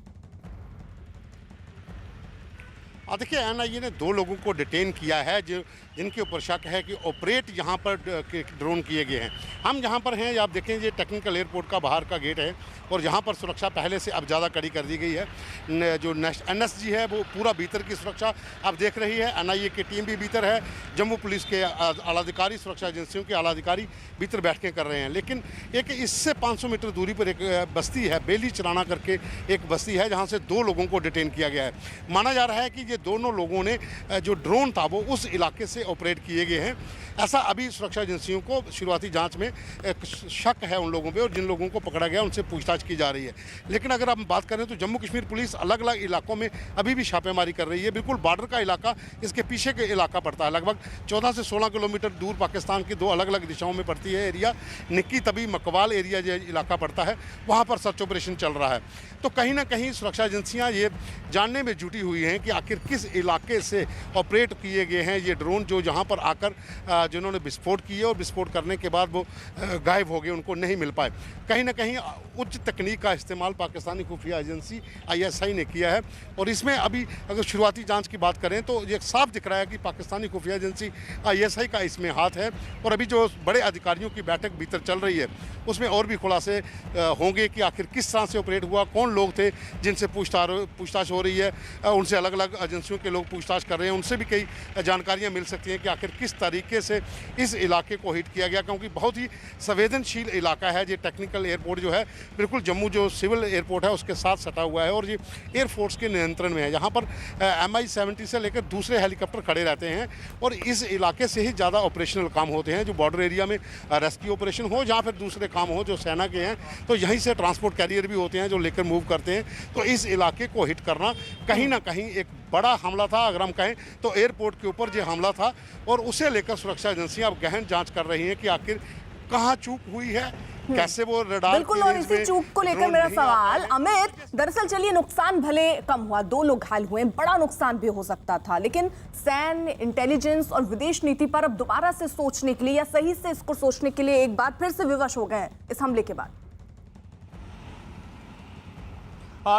देखिए, एनआईए ने 2 लोगों को डिटेन किया है जिनके ऊपर शक है कि ऑपरेट यहाँ पर ड्रोन किए गए हैं। हम जहाँ पर हैं, आप देखें, ये टेक्निकल एयरपोर्ट का बाहर का गेट है और यहाँ पर सुरक्षा पहले से अब ज़्यादा कड़ी कर दी गई है। जो एनएसजी है वो पूरा भीतर की सुरक्षा अब देख रही है। एनआईए की टीम भी भीतर है, जम्मू पुलिस के आलाधिकारी, सुरक्षा एजेंसियों के आलाधिकारी भीतर बैठ के कर रहे हैं। लेकिन एक इससे 500 मीटर दूरी पर एक बस्ती है, बेली चराना करके एक बस्ती है, जहाँ से 2 लोगों को डिटेन किया गया है। माना जा रहा है कि ये दोनों लोगों ने जो ड्रोन था वो उस इलाके से ऑपरेट किए गए हैं, ऐसा अभी सुरक्षा एजेंसियों को शुरुआती जांच में शक है उन लोगों पे, और जिन लोगों को पकड़ा गया उनसे पूछताछ की जा रही है। लेकिन अगर हम बात करें तो जम्मू कश्मीर पुलिस अलग अलग इलाकों में अभी भी छापेमारी कर रही है। बिल्कुल बॉर्डर का इलाका इसके पीछे के इलाका पड़ता है, लगभग 14 से 16 किलोमीटर दूर पाकिस्तान की 2 अलग अलग दिशाओं में पड़ती है एरिया। निक्की तभी मकवाल एरिया जो इलाका पड़ता है, वहाँ पर सर्च ऑपरेशन चल रहा है। तो कहीं ना कहीं सुरक्षा एजेंसियाँ ये जानने में जुटी हुई हैं कि आखिर किस इलाके से ऑपरेट किए गए हैं ये ड्रोन, जो जहाँ पर आकर जिन्होंने विस्फोट किए और विस्फोट करने के बाद वो गायब हो गए, उनको नहीं मिल पाए। कहीं ना कहीं उच्च तकनीक का इस्तेमाल पाकिस्तानी खुफिया एजेंसी ISI ने किया है। और इसमें अभी अगर शुरुआती जांच की बात करें तो ये साफ दिख रहा है कि पाकिस्तानी खुफिया एजेंसी ISI का इसमें हाथ है। और अभी जो बड़े अधिकारियों की बैठक भीतर चल रही है उसमें और भी खुलासे होंगे कि आखिर किस तरह से ऑपरेट हुआ, कौन लोग थे जिनसे पूछताछ हो रही है। उनसे अलग अलग एजेंसियों के लोग पूछताछ कर रहे हैं, उनसे भी कई जानकारियाँ मिल सकती हैं कि आखिर किस तरीके से इस इलाके को हिट किया गया, क्योंकि बहुत ही संवेदनशील इलाका है। ये टेक्निकल एयरपोर्ट जो है बिल्कुल जम्मू जो सिविल एयरपोर्ट है उसके साथ सटा हुआ है और ये एयरफोर्स के नियंत्रण में है। यहाँ पर MI-70 से लेकर दूसरे हेलीकॉप्टर खड़े रहते हैं और इस इलाके से ही ज़्यादा ऑपरेशनल काम होते हैं। जो बॉर्डर एरिया में रेस्क्यू ऑपरेशन हो, जहाँ फिर दूसरे काम हो जो सेना के हैं, तो यहीं से ट्रांसपोर्ट कैरियर भी होते हैं जो लेकर मूव करते हैं। तो इस इलाके को हिट करना कहीं ना कहीं एक बड़ा हमला था। अगर हम कहें तो एयरपोर्ट के ऊपर जो हमला था और उसे लेकर सुरक्षा एजेंसियां अब गहन जांच कर रही हैं कि आखिर कहां चूक हुई है, कैसे वो रडार। बिल्कुल, और इसी चूक को लेकर मेरा सवाल, अमित, दरअसल चलिए नुकसान भले कम हुआ, 2 लोग घायल हुए, बड़ा नुकसान भी हो सकता था, लेकिन सैन्य, इंटेलिजेंस और विदेश नीति पर अब दोबारा से सोचने के लिए या सही से इसको सोचने के लिए एक बार फिर से विवश हो गए इस हमले के बाद।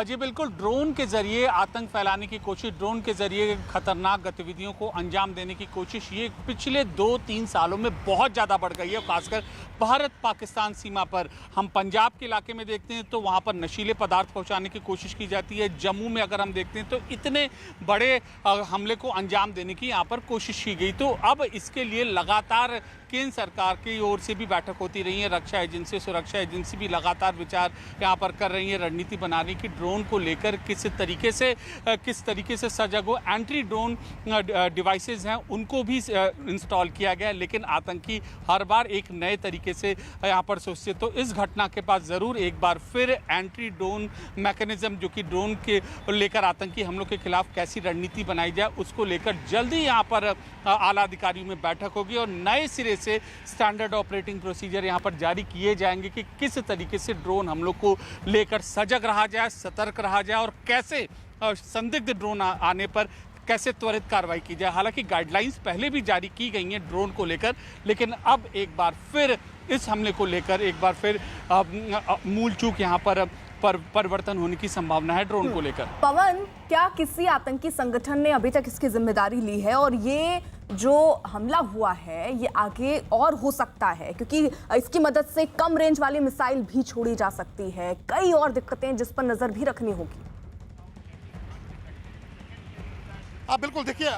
जी बिल्कुल, ड्रोन के जरिए आतंक फैलाने की कोशिश, ड्रोन के जरिए खतरनाक गतिविधियों को अंजाम देने की कोशिश ये पिछले 2-3 सालों में बहुत ज़्यादा बढ़ गई है। खासकर भारत पाकिस्तान सीमा पर हम पंजाब के इलाके में देखते हैं तो वहाँ पर नशीले पदार्थ पहुँचाने की कोशिश की जाती है। जम्मू में अगर हम देखते हैं तो इतने बड़े हमले को अंजाम देने की यहाँ पर कोशिश की गई। तो अब इसके लिए लगातार केंद्र सरकार की ओर से भी बैठक होती रही है। रक्षा एजेंसी, सुरक्षा एजेंसी भी लगातार विचार यहाँ पर कर रही है, रणनीति बनाने की ड्रोन को लेकर किस तरीके से सजग हो। एंटी ड्रोन डिवाइसेस हैं उनको भी इंस्टॉल किया गया है, लेकिन आतंकी हर बार एक नए तरीके से यहाँ पर सोचते। तो इस घटना के बाद ज़रूर एक बार फिर एंटी ड्रोन मैकेनिज्म, जो कि ड्रोन के लेकर आतंकी हमलों के खिलाफ कैसी रणनीति बनाई जाए, उसको लेकर जल्दी यहाँ पर आला अधिकारियों में बैठक होगी और नए सिरे से स्टैंडर्ड ऑपरेटिंग प्रोसीजर यहाँ पर जारी किए जाएंगे कि किस तरीके से ड्रोन हमलों को लेकर सजग रहा जाए, सतर्क रहा जाए और कैसे संदिग्ध ड्रोन आने पर कैसे त्वरित कार्रवाई की जाए। हालांकि गाइडलाइंस पहले भी जारी की गई हैं ड्रोन को लेकर, लेकिन अब एक बार फिर इस हमले को लेकर एक बार फिर मूल चूक यहाँ पर परिवर्तन होने की संभावना है ड्रोन को लेकर। पवन, क्या किसी आतंकी संगठन ने अभी तक इसकी जिम्मेदारी ली है और ये जो हमला हुआ है ये आगे और हो सकता है, क्योंकि इसकी मदद से कम रेंज वाली मिसाइल भी छोड़ी जा सकती है, कई और दिक्कतें जिस पर नजर भी रखनी होगी। बिल्कुल, देखिए,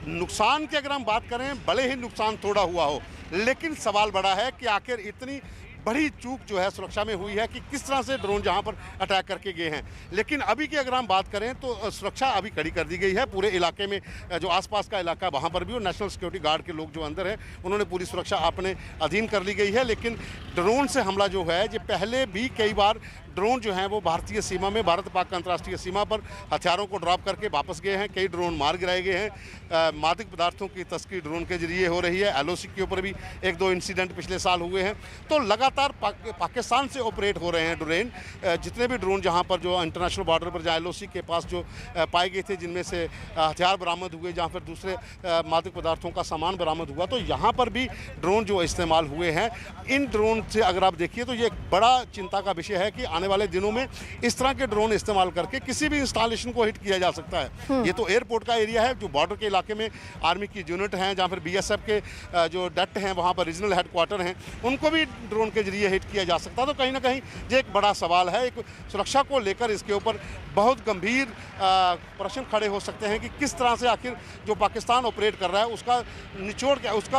नुकसान की अगर हम बात करें, भले ही नुकसान थोड़ा हुआ हो, लेकिन सवाल बड़ा है कि आखिर इतनी बड़ी चूक जो है सुरक्षा में हुई है कि किस तरह से ड्रोन जहां पर अटैक करके गए हैं। लेकिन अभी की अगर हम बात करें तो सुरक्षा अभी कड़ी कर दी गई है पूरे इलाके में। जो आसपास का इलाका वहां पर भी, और नेशनल सिक्योरिटी गार्ड के लोग जो अंदर हैं उन्होंने पूरी सुरक्षा अपने अधीन कर ली गई है। लेकिन ड्रोन से हमला जो है ये पहले भी कई बार ड्रोन जो हैं वो भारतीय सीमा में, भारत पाक अंतर्राष्ट्रीय सीमा पर हथियारों को ड्रॉप करके वापस गए हैं। कई ड्रोन मार गिराए गए हैं। मादक पदार्थों की तस्करी ड्रोन के जरिए हो रही है। LOC के ऊपर भी 1-2 इंसिडेंट पिछले साल हुए हैं। तो लगातार पाकिस्तान से ऑपरेट हो रहे हैं ड्रोन। जितने भी ड्रोन जहाँ पर जो इंटरनेशनल बॉर्डर पर जहाँ LOC के पास जो पाए गए थे, जिनमें से हथियार बरामद हुए, जहाँ पर दूसरे मादक पदार्थों का सामान बरामद हुआ, तो यहाँ पर भी ड्रोन जो इस्तेमाल हुए हैं। इन ड्रोन से अगर आप देखिए तो ये एक बड़ा चिंता का विषय है कि आने वाले दिनों में इस तरह के ड्रोन इस्तेमाल करके किसी भी इंस्टॉलेशन को हिट किया जा सकता है। ये तो एयरपोर्ट का एरिया है, जो बॉर्डर के इलाके में आर्मी की यूनिट हैं, जहाँ पर BSF के जो डट हैं, वहाँ पर रीजनल हेडक्वार्टर हैं, उनको भी ड्रोन के जरिए हिट किया जा सकता है। तो कहीं ना कहीं ये एक बड़ा सवाल है। एक सुरक्षा को लेकर इसके ऊपर बहुत गंभीर प्रश्न खड़े हो सकते हैं कि किस तरह से आखिर जो पाकिस्तान ऑपरेट कर रहा है उसका निचोड़ क्या, उसका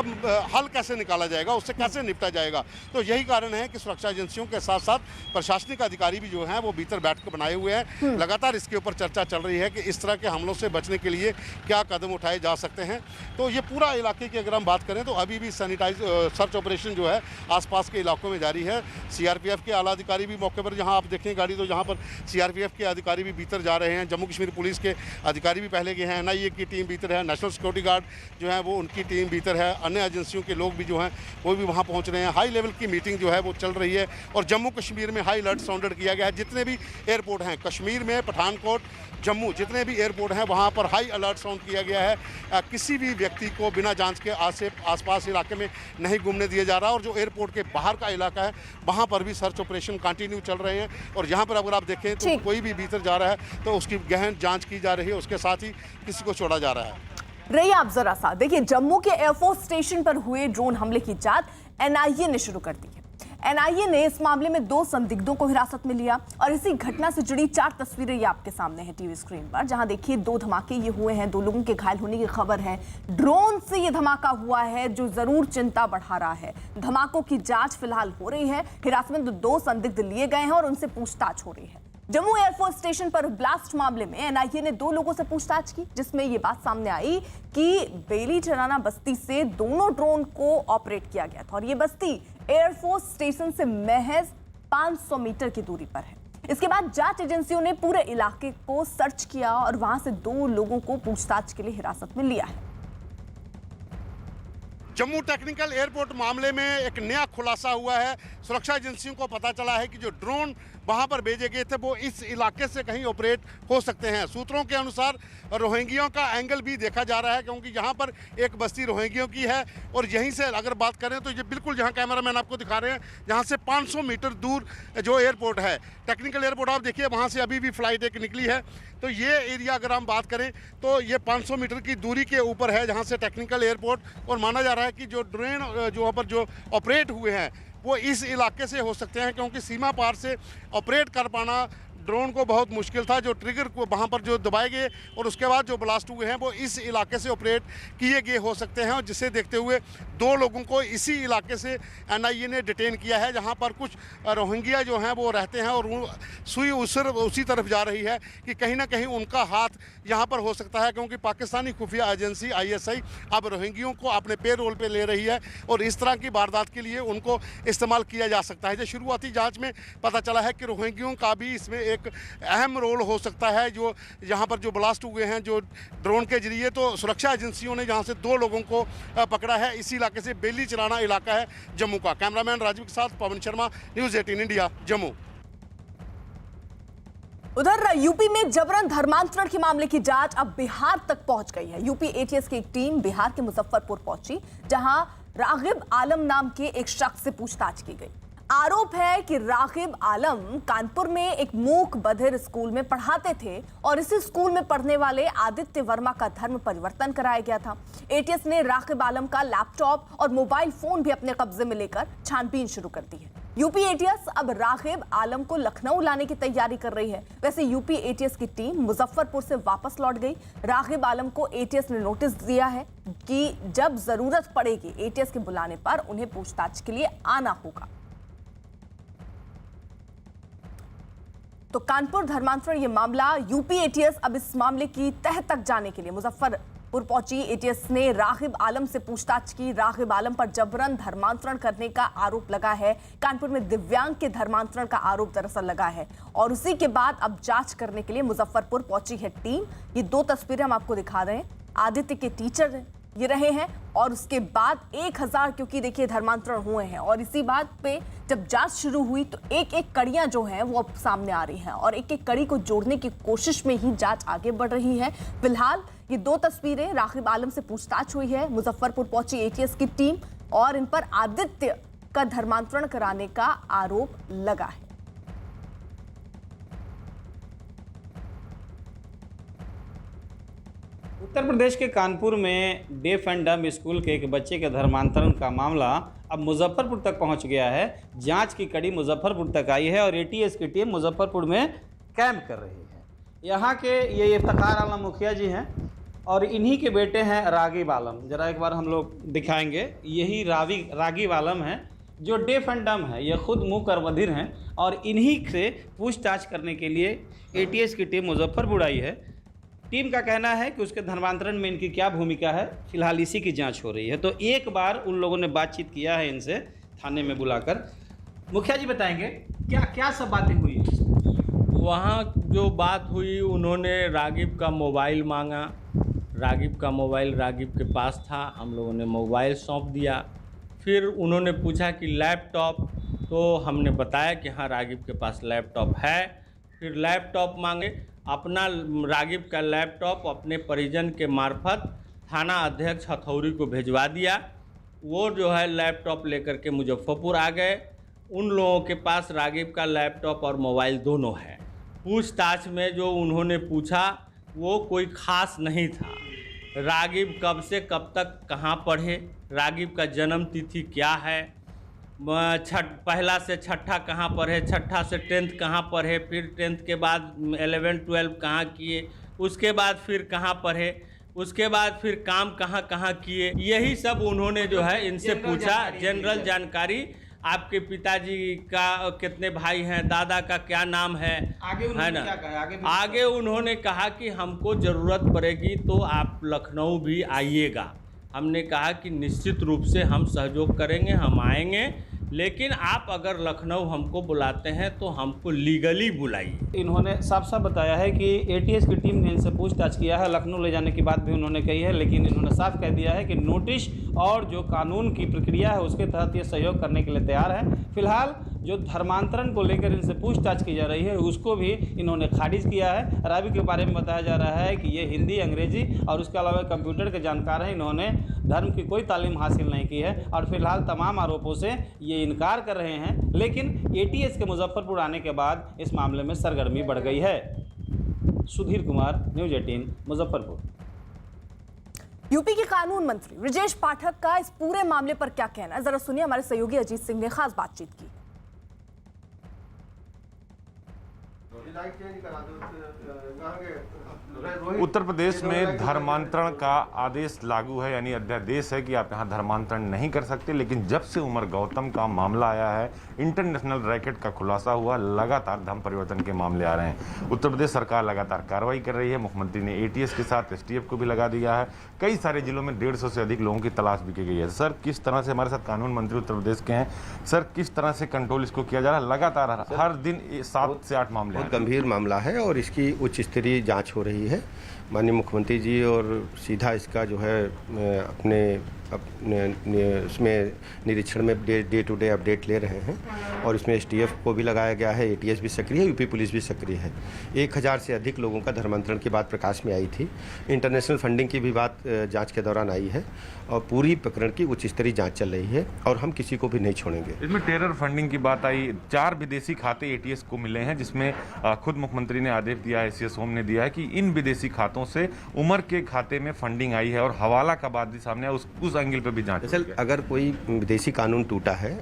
हल कैसे निकाला जाएगा, उससे कैसे निपटा जाएगा। तो यही कारण है कि सुरक्षा एजेंसियों के साथ साथ प्रशासनिक अधिकारी भी जो हैं वो भीतर बैठकर बनाए हुए हैं। लगातार इसके ऊपर चर्चा चल रही है कि इस तरह के हमलों से बचने के लिए क्या कदम उठाए जा सकते हैं। तो ये पूरा इलाके की अगर हम बात करें तो अभी भी सर्च ऑपरेशन जो है आसपास के इलाकों में जारी है। CRPF के आला अधिकारी भी मौके पर, जहाँ आप देखें गाड़ी, तो जहाँ पर CRPF के अधिकारी भी भीतर जा रहे हैं। जम्मू कश्मीर पुलिस के अधिकारी भी पहले गए हैं। NIA की टीम भीतर है। नेशनल सिक्योरिटी गार्ड जो है वो उनकी टीम भीतर है। अन्य एजेंसियों के लोग भी जो हैं वो भी वहाँ पहुँच रहे हैं। हाई लेवल की मीटिंग जो है वो चल रही है और जम्मू कश्मीर में हाई अलर्ट साउंडेड किया गया है। जितने भी एयरपोर्ट हैं कश्मीर में, पठानकोट, जम्मू, जितने भी एयरपोर्ट हैं वहाँ पर हाई अलर्ट साउंड किया गया है। किसी भी व्यक्ति को बिना जांच के आसपास इलाके में नहीं घूमने दिया जा रहा। और जो एयरपोर्ट के बाहर का इलाका है वहाँ पर भी सर्च ऑपरेशन कंटिन्यू चल रहे हैं। और यहाँ पर अगर आप देखें तो कोई भी भीतर जा रहा है तो उसकी गहन जाँच की जा रही है, उसके साथ ही किसी को छोड़ा जा रहा है। रही आप जरा सा देखिए, जम्मू के एयरफोर्स स्टेशन पर हुए ड्रोन हमले की जांच NIA ने शुरू कर दी है। NIA ने इस मामले में 2 संदिग्धों को हिरासत में लिया और इसी घटना से जुड़ी 4 तस्वीरें ये आपके सामने हैं टीवी स्क्रीन पर, जहां देखिए 2 धमाके ये हुए हैं, 2 लोगों के घायल होने की खबर है। ड्रोन से ये धमाका हुआ है जो जरूर चिंता बढ़ा रहा है। धमाकों की जांच फिलहाल हो रही है। हिरासत में 2 संदिग्ध लिए गए हैं और उनसे पूछताछ हो रही है। जम्मू एयरफोर्स स्टेशन पर ब्लास्ट मामले में NIA ने 2 लोगों से पूछताछ की, जिसमें यह बात सामने आई कि बेली चराना बस्ती से दोनों ड्रोन को ऑपरेट किया गया था और ये बस्ती एयरफोर्स स्टेशन से महज 500 मीटर की दूरी पर है। इसके बाद जांच एजेंसियों ने पूरे इलाके को सर्च किया और वहां से 2 लोगों को पूछताछ के लिए हिरासत में लिया है। जम्मू टेक्निकल एयरपोर्ट मामले में एक नया खुलासा हुआ है। सुरक्षा एजेंसियों को पता चला है कि जो ड्रोन वहां पर भेजे गए थे वो इस इलाके से कहीं ऑपरेट हो सकते हैं। सूत्रों के अनुसार रोहिंग्याओं का एंगल भी देखा जा रहा है, क्योंकि यहाँ पर एक बस्ती रोहिंग्याओं की है और यहीं से अगर बात करें तो ये बिल्कुल जहाँ कैमरामैन आपको दिखा रहे हैं, जहाँ से 500 मीटर दूर जो एयरपोर्ट है, टेक्निकल एयरपोर्ट, आप देखिए वहाँ से अभी भी फ्लाइट एक निकली है। तो ये एरिया अगर हम बात करें तो ये 500 मीटर की दूरी के ऊपर है जहाँ से टेक्निकल एयरपोर्ट, और माना जा रहा है कि जो ड्रोन जो वहाँ पर जो ऑपरेट हुए हैं वो इस इलाके से हो सकते हैं, क्योंकि सीमा पार से ऑपरेट कर पाना ड्रोन को बहुत मुश्किल था। जो ट्रिगर को वहाँ पर जो दबाए गए और उसके बाद जो ब्लास्ट हुए हैं वो इस इलाके से ऑपरेट किए गए हो सकते हैं, और जिसे देखते हुए 2 लोगों को इसी इलाके से NIA ने डिटेन किया है, जहाँ पर कुछ रोहिंग्या जो हैं वो रहते हैं और सुई उसी तरफ जा रही है कि कहीं ना कहीं उनका हाथ यहाँ पर हो सकता है, क्योंकि पाकिस्तानी खुफिया एजेंसी ISI अब रोहिंग्यों को अपने पेरोल पे ले रही है और इस तरह की वारदात के लिए उनको इस्तेमाल किया जा सकता है। जो शुरुआती जाँच में पता चला है कि रोहिंग्यों का भी इसमें एक अहम रोल हो सकता है, जो यहाँ पर जो ब्लास्ट हुए हैं जो ड्रोन के जरिए। तो सुरक्षा एजेंसियों ने यहाँ से 2 लोगों को पकड़ा है। इसी इलाके से बेली चराना इलाका है जम्मू का। कैमरामैन राजीव के साथ पवन शर्मा, न्यूज़ 18 इंडिया, जम्मू। उधर यूपी में जबरन धर्मांतरण के मामले की जांच अब बिहार तक पहुंच गई है। यूपी ATS की एक टीम बिहार के मुजफ्फरपुर पहुंची, जहां रागिब आलम नाम के एक शख्स से पूछताछ की गई। आरोप है कि रागिब आलम कानपुर में एक मूक बधिर स्कूल में पढ़ाते थे और इसी स्कूल में पढ़ने वाले आदित्य वर्मा का धर्म परिवर्तन कराया गया था। ATS ने रागिब आलम का लैपटॉप और मोबाइल फोन भी अपने कब्जे में लेकर छानबीन शुरू कर दी है। यूपी ATS अब रागिब आलम को लखनऊ लाने की तैयारी कर रही है। वैसे यूपी ATS की टीम मुजफ्फरपुर से वापस लौट गई। रागिब आलम को ATS ने नोटिस दिया है कि जब जरूरत पड़ेगी ATS के बुलाने पर उन्हें पूछताछ के लिए आना होगा। तो कानपुर धर्मांतरण ये मामला, यूपी ATS अब इस मामले की तह तक जाने के लिए मुजफ्फरपुर पहुंची एटीएस ने रागिब आलम से पूछताछ की। रागिब आलम पर जबरन धर्मांतरण करने का आरोप लगा है। कानपुर में दिव्यांग के धर्मांतरण का आरोप दरअसल लगा है और उसी के बाद अब जांच करने के लिए मुजफ्फरपुर पहुंची है टीम। ये 2 तस्वीरें हम आपको दिखा रहे हैं। आदित्य के टीचर ये रहे हैं और उसके बाद 1000 क्योंकि देखिए धर्मांतरण हुए हैं और इसी बात पे जब जांच शुरू हुई तो एक एक कड़ियां जो हैं वो अब सामने आ रही हैं और एक एक कड़ी को जोड़ने की कोशिश में ही जांच आगे बढ़ रही है। फिलहाल ये 2 तस्वीरें, रागिब आलम से पूछताछ हुई है, मुजफ्फरपुर पहुंची एटीएस की टीम और इन पर आदित्य का धर्मांतरण कराने का आरोप लगा है। उत्तर प्रदेश के कानपुर में डेफ एंड डम्ब स्कूल के एक बच्चे के धर्मांतरण का मामला अब मुजफ्फरपुर तक पहुंच गया है। जांच की कड़ी मुजफ्फरपुर तक आई है और एटीएस की टीम मुजफ्फरपुर में कैंप कर रही है। यहाँ के ये इफ्तिखार आलम मुखिया जी हैं और इन्हीं के बेटे हैं रागिब आलम। ज़रा एक बार हम लोग दिखाएंगे। यही रागिब आलम है जो डेफ एंड डम्ब है, ये खुद मूक और बधिर हैं और इन्हीं से पूछताछ करने के लिए एटीएस की टीम मुजफ्फरपुर आई है। टीम का कहना है कि उसके धर्मांतरण में इनकी क्या भूमिका है, फिलहाल इसी की जांच हो रही है। तो एक बार उन लोगों ने बातचीत किया है इनसे थाने में बुलाकर। मुखिया जी बताएंगे क्या क्या सब बातें हुई हैं? वहाँ जो बात हुई, उन्होंने रागिब का मोबाइल मांगा। रागिब का मोबाइल रागिब के पास था, हम लोगों ने मोबाइल सौंप दिया। फिर उन्होंने पूछा कि लैपटॉप, तो हमने बताया कि हाँ रागिब के पास लैपटॉप है। फिर लैपटॉप मांगे, अपना रागिब का लैपटॉप अपने परिजन के मार्फत थाना अध्यक्ष हथौड़ी को भिजवा दिया। वो जो है लैपटॉप लेकर के मुजफ्फरपुर आ गए। उन लोगों के पास रागिब का लैपटॉप और मोबाइल दोनों है। पूछताछ में जो उन्होंने पूछा वो कोई ख़ास नहीं था। रागिब कब से कब तक कहाँ पढ़े, रागिब का जन्म तिथि क्या है, पहला से छठा कहाँ पढ़े, छठा से 10th कहाँ पढ़े, फिर 10th के बाद 11 12 कहाँ किए, उसके बाद फिर कहाँ पढ़े, उसके बाद फिर काम कहाँ कहाँ किए, यही सब उन्होंने जो है इनसे पूछा। जनरल जानकारी, आपके पिताजी का कितने भाई हैं, दादा का क्या नाम है, है ना। आगे उन्होंने कहा कि हमको ज़रूरत पड़ेगी तो आप लखनऊ भी आइएगा। हमने कहा कि निश्चित रूप से हम सहयोग करेंगे, हम आएंगे, लेकिन आप अगर लखनऊ हमको बुलाते हैं तो हमको लीगली बुलाइए। इन्होंने साफ साफ बताया है कि एटीएस की टीम ने इनसे पूछताछ किया है। लखनऊ ले जाने की बात भी उन्होंने कही है, लेकिन इन्होंने साफ कह दिया है कि नोटिस और जो कानून की प्रक्रिया है उसके तहत ये सहयोग करने के लिए तैयार है। फिलहाल जो धर्मांतरण को लेकर इनसे पूछताछ की जा रही है उसको भी इन्होंने खारिज किया है। रागिब के बारे में बताया जा रहा है कि ये हिंदी, अंग्रेजी और उसके अलावा कंप्यूटर के जानकार हैं। इन्होंने धर्म की कोई तालीम हासिल नहीं की है और फिलहाल तमाम आरोपों से ये इनकार कर रहे हैं। लेकिन एटीएस के मुजफ्फरपुर आने के बाद इस मामले में सरगर्मी बढ़ गई है। सुधीर कुमार, न्यूज़ 18, मुजफ्फरपुर। यूपी के कानून मंत्री ब्रजेश पाठक का इस पूरे मामले पर क्या कहना है, जरा सुनिए। हमारे सहयोगी अजीत सिंह ने खास बातचीत की। उत्तर प्रदेश में धर्मांतरण का आदेश लागू है, यानी अध्यादेश है कि आप यहाँ धर्मांतरण नहीं कर सकते। लेकिन जब से उमर गौतम का मामला आया है, इंटरनेशनल रैकेट का खुलासा हुआ, लगातार धर्म परिवर्तन के मामले आ रहे हैं। उत्तर प्रदेश सरकार लगातार कार्रवाई कर रही है। मुख्यमंत्री ने एटीएस के साथ एसटीएफ को भी लगा दिया है। कई सारे जिलों में 150 से अधिक लोगों की तलाश भी की गई है। सर, किस तरह से, हमारे साथ कानून मंत्री उत्तर प्रदेश के हैं, सर किस तरह से कंट्रोल इसको किया जा रहा है? लगातार हर दिन 7 से 8 मामले। बहुत गंभीर मामला है और इसकी उच्च स्तरीय जांच हो रही है। माननीय मुख्यमंत्री जी और सीधा इसका जो है अपने उसमें निरीक्षण में डे टू डे अपडेट ले रहे हैं और इसमें एसटीएफ को भी लगाया गया है, एटीएस भी सक्रिय है, यूपी पुलिस भी सक्रिय है। 1000 से अधिक लोगों का धर्मांतरण की बात प्रकाश में आई थी। इंटरनेशनल फंडिंग की भी बात जांच के दौरान आई है और पूरी प्रकरण की उच्च स्तरीय जांच चल रही है और हम किसी को भी नहीं छोड़ेंगे। इसमें टेरर फंडिंग की बात आई। 4 विदेशी खाते एटीएस को मिले हैं, जिसमें खुद मुख्यमंत्री ने आदेश दिया है, सीएस होम ने दिया है कि इन विदेशी खातों से उमर के खाते में फंडिंग आई है और हवाला का बात भी सामने उस एंगल पे भी जांच। दरअसल अगर कोई विदेशी कानून टूटा है,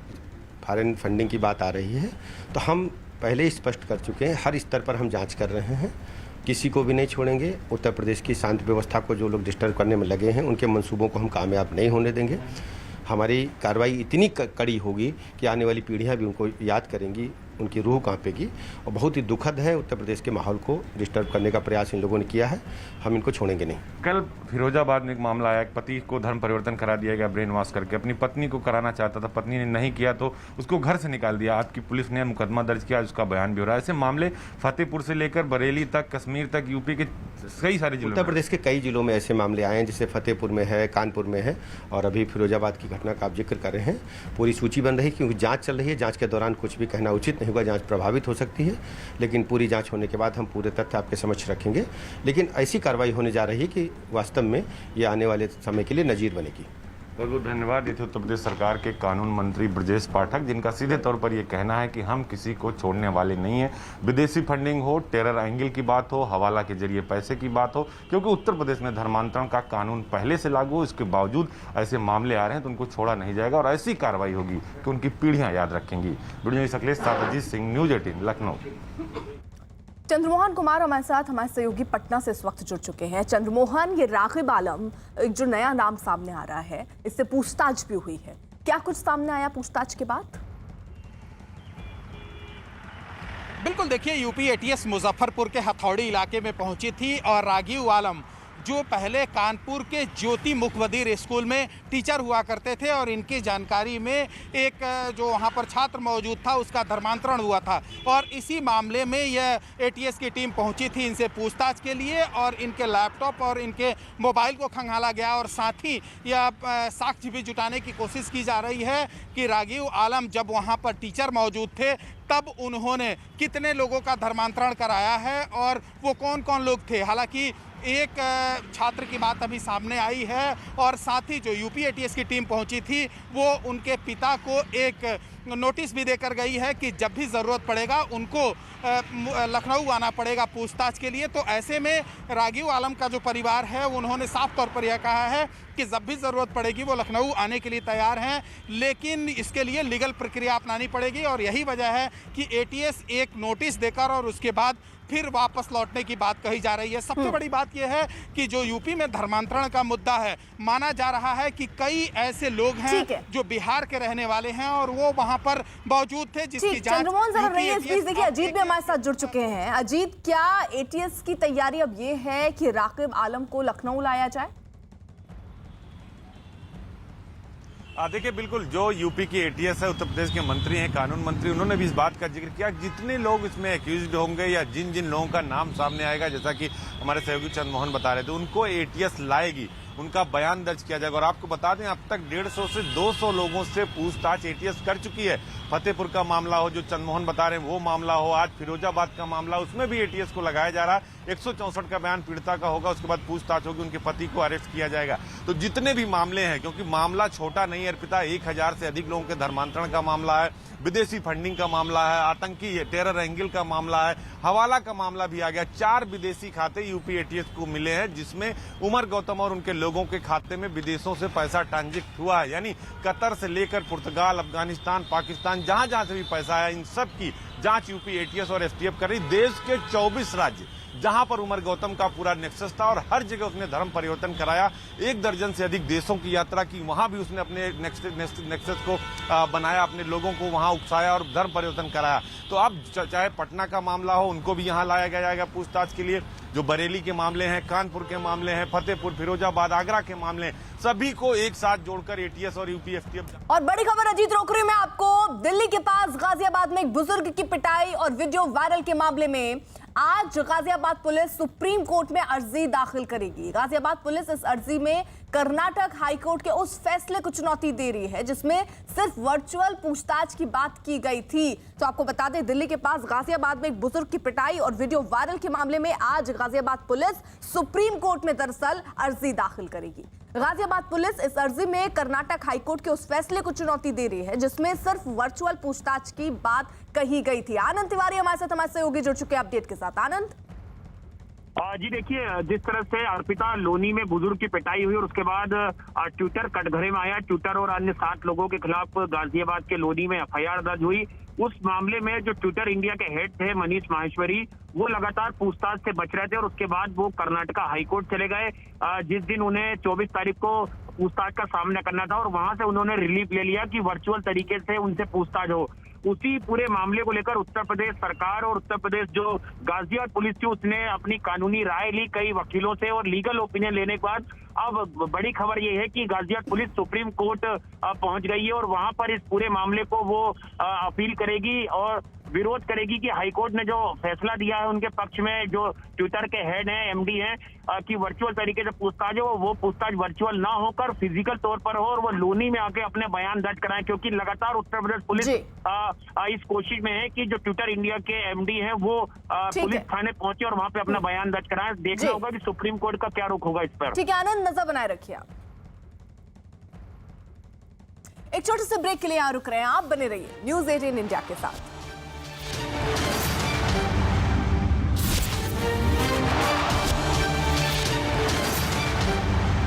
फॉरेन फंडिंग की बात आ रही है, तो हम पहले ही स्पष्ट कर चुके हैं, हर स्तर पर हम जांच कर रहे हैं, किसी को भी नहीं छोड़ेंगे। उत्तर प्रदेश की शांति व्यवस्था को जो लोग डिस्टर्ब करने में लगे हैं, उनके मंसूबों को हम कामयाब नहीं होने देंगे। हमारी कार्रवाई इतनी कड़ी होगी कि आने वाली पीढ़ियां भी उनको याद करेंगी उनकी रूह कांपेगी और बहुत ही दुखद है। उत्तर प्रदेश के माहौल को डिस्टर्ब करने का प्रयास इन लोगों ने किया है, हम इनको छोड़ेंगे नहीं। कल फिरोजाबाद में एक मामला आया, एक पति को धर्म परिवर्तन करा दिया गया ब्रेन वॉश करके, अपनी पत्नी को कराना चाहता था, पत्नी ने नहीं किया तो उसको घर से निकाल दिया। आपकी पुलिस ने मुकदमा दर्ज किया, उसका बयान भी हो रहा है। ऐसे मामले फतेहपुर से लेकर बरेली तक, कश्मीर तक, यूपी के कई सारे जिलों, उत्तर प्रदेश के कई जिलों में ऐसे मामले आए हैं, जैसे फतेहपुर में है, कानपुर में है और अभी फिरोजाबाद की घटना का आप जिक्र कर रहे हैं। पूरी सूची बन रही क्योंकि जांच चल रही है, जांच के दौरान कुछ भी कहना उचित नहीं होगा, जांच प्रभावित हो सकती है, लेकिन पूरी जांच होने के बाद हम पूरे तथ्य आपके समक्ष रखेंगे। लेकिन ऐसी कार्रवाई होने जा रही है कि वास्तव में ये आने वाले समय के लिए नजीर बनेगी। बहुत बहुत धन्यवाद। ये थे उत्तर प्रदेश सरकार के कानून मंत्री ब्रजेश पाठक, जिनका सीधे तौर पर ये कहना है कि हम किसी को छोड़ने वाले नहीं हैं। विदेशी फंडिंग हो, टेरर एंगल की बात हो, हवाला के जरिए पैसे की बात हो, क्योंकि उत्तर प्रदेश में धर्मांतरण का कानून पहले से लागू हो, इसके बावजूद ऐसे मामले आ रहे हैं तो उनको छोड़ा नहीं जाएगा और ऐसी कार्रवाई होगी कि उनकी पीढ़ियां याद रखेंगी। वीडियो अखिलेश साथी सिंह, न्यूज 18 लखनऊ। चंद्रमोहन कुमार हमारे साथ, हमारे सहयोगी पटना से इस वक्त जुड़ चुके हैं। चंद्रमोहन, ये रागिब आलम एक जो नया नाम सामने आ रहा है, इससे पूछताछ भी हुई है, क्या कुछ सामने आया पूछताछ के बाद? बिल्कुल, देखिए यूपी एटीएस मुजफ्फरपुर के हथौड़ी इलाके में पहुंची थी और रागिब आलम जो पहले कानपुर के ज्योति मुखबधीर स्कूल में टीचर हुआ करते थे और इनकी जानकारी में एक जो वहां पर छात्र मौजूद था उसका धर्मांतरण हुआ था और इसी मामले में यह एटीएस की टीम पहुंची थी इनसे पूछताछ के लिए और इनके लैपटॉप और इनके मोबाइल को खंगाला गया और साथ ही यह साक्ष्य भी जुटाने की कोशिश की जा रही है कि रागिब आलम जब वहां पर टीचर मौजूद थे तब उन्होंने कितने लोगों का धर्मांतरण कराया है और वो कौन कौन लोग थे। हालांकि एक छात्र की बात अभी सामने आई है और साथ ही जो यूपी एटीएस की टीम पहुंची थी वो उनके पिता को एक नोटिस भी देकर गई है कि जब भी ज़रूरत पड़ेगा उनको लखनऊ आना पड़ेगा पूछताछ के लिए। तो ऐसे में रागिब आलम का जो परिवार है उन्होंने साफ तौर पर यह कहा है कि जब भी ज़रूरत पड़ेगी वो लखनऊ आने के लिए तैयार हैं, लेकिन इसके लिए लीगल प्रक्रिया अपनानी पड़ेगी और यही वजह है कि एटीएस एक नोटिस देकर और उसके बाद फिर वापस लौटने की बात कही जा रही है। सबसे बड़ी बात यह है कि जो यूपी में धर्मांतरण का मुद्दा है, माना जा रहा है कि कई ऐसे लोग हैं जो बिहार के रहने वाले हैं और वो वहां पर मौजूद थे जिसकी जांच देखिए अजीत भी हमारे साथ जुड़ चुके हैं। अजीत, क्या एटीएस की तैयारी अब ये है कि रागिब आलम को लखनऊ लाया जाए? देखिए, बिल्कुल जो यूपी की एटीएस है, उत्तर प्रदेश के मंत्री हैं, कानून मंत्री, उन्होंने भी इस बात का जिक्र किया जितने लोग इसमें एक्यूज्ड होंगे या जिन जिन लोगों का नाम सामने आएगा, जैसा कि हमारे सहयोगी चंद्रमोहन बता रहे थे, उनको एटीएस लाएगी, उनका बयान दर्ज किया जाएगा। और आपको बता दें अब तक 150 से 200 लोगों से पूछताछ एटीएस कर चुकी है। फतेहपुर का मामला हो जो चंद्रमोहन बता रहे हैं वो मामला हो, आज फिरोजाबाद का मामला, उसमें भी एटीएस को लगाया जा रहा है। 164 का बयान पीड़िता का होगा, उसके बाद पूछताछ होगी, उनके पति को अरेस्ट किया जाएगा। तो जितने भी मामले हैं, क्योंकि मामला छोटा नहीं है अर्पिता, 1000 से अधिक लोगों के धर्मांतरण का मामला है, विदेशी फंडिंग का मामला है, आतंकी टेरर एंगल का मामला है, हवाला का मामला भी आ गया। 4 विदेशी खाते यूपी एटीएस को मिले हैं जिसमें उमर गौतम और उनके लोगों के खाते में विदेशों से पैसा ट्रांजिट हुआ है, यानी कतर से लेकर पुर्तगाल, अफगानिस्तान, पाकिस्तान, जहां जहां से भी पैसा आया इन सब की जांच यूपी एटीएस और एसटीएफ कर रही। देश के 24 राज्य जहां पर उमर गौतम का पूरा नेक्सस था और हर जगह उसने धर्म परिवर्तन कराया, 1 दर्जन से अधिक देशों की यात्रा की, वहां भी उसने अपने नेक्सस को बनाया, अपने लोगों को वहां उकसाया और धर्म परिवर्तन कराया। तो अब चाहे पटना का मामला हो, उनको भी यहां लाया जाएगा पूछताछ के लिए। जो बरेली के मामले हैं, कानपुर के मामले हैं, फतेहपुर, फिरोजाबाद, आगरा के मामले हैं, सभी को एक साथ जोड़कर एटीएस और यूपी एसटीएफ। और बड़ी खबर अजीत रोक रही हूं मैं आपको, दिल्ली के पास गाजियाबाद में एक बुजुर्ग की पिटाई और वीडियो वायरल के मामले में आज गाजियाबाद पुलिस सुप्रीम कोर्ट में अर्जी दाखिल करेगी। गाजियाबाद पुलिस इस अर्जी में कर्नाटक हाईकोर्ट के उस फैसले को चुनौती दे रही है जिसमें सिर्फ वर्चुअल पूछताछ की बात की गई थी। तो आपको बता दें, दिल्ली के पास गाजियाबाद में एक बुजुर्ग की पिटाई और वीडियो वायरल के मामले में आज गाजियाबाद पुलिस सुप्रीम कोर्ट में दरअसल अर्जी दाखिल करेगी। गाजियाबाद पुलिस इस अर्जी में कर्नाटक हाईकोर्ट के उस फैसले को चुनौती दे रही है जिसमें सिर्फ वर्चुअल पूछताछ की बात कही गई थी। आनंद तिवारी हमारे साथ, हमारे सहयोगी जुड़ चुके हैं अपडेट के साथ। आनंद जी देखिए, जिस तरह से अर्पिता लोनी में बुजुर्ग की पिटाई हुई और उसके बाद ट्विटर कटघरे में आया, ट्विटर और अन्य 7 लोगों के खिलाफ गाजियाबाद के लोनी में एफआईआर दर्ज हुई। उस मामले में जो ट्विटर इंडिया के हेड थे मनीष माहेश्वरी, वो लगातार पूछताछ से बच रहे थे और उसके बाद वो कर्नाटका हाईकोर्ट चले गए, जिस दिन उन्हें 24 तारीख को पूछताछ का सामना करना था और वहां से उन्होंने रिलीफ ले लिया कि वर्चुअल तरीके से उनसे पूछताछ हो। उसी पूरे मामले को लेकर उत्तर प्रदेश सरकार और उत्तर प्रदेश जो गाजियाबाद पुलिस थी उसने अपनी कानूनी राय ली कई वकीलों से, और लीगल ओपिनियन लेने के बाद अब बड़ी खबर ये है कि गाजियाबाद पुलिस सुप्रीम कोर्ट पहुंच गई है और वहां पर इस पूरे मामले को वो अपील करेगी और विरोध करेगी कि हाईकोर्ट ने जो फैसला दिया है उनके पक्ष में, जो ट्विटर के हेड हैं, एमडी हैं, कि वर्चुअल तरीके से पूछताछ हो, वो पूछताछ वर्चुअल ना होकर फिजिकल तौर पर हो और वो लोनी में आके अपने बयान दर्ज कराएं, क्योंकि लगातार उत्तर प्रदेश पुलिस इस कोशिश में है कि जो ट्विटर इंडिया के एमडी हैं वो पुलिस थाने पहुंचे और वहां पे अपना बयान दर्ज कराएं। देखना होगा कि सुप्रीम कोर्ट का क्या रुख होगा इस पर। ठीक है आनंद, नजर बनाए रखिए आप। एक छोटे से ब्रेक के लिए यहाँ रुक रहे हैं, आप बने रहिए न्यूज़ 18 इंडिया के साथ।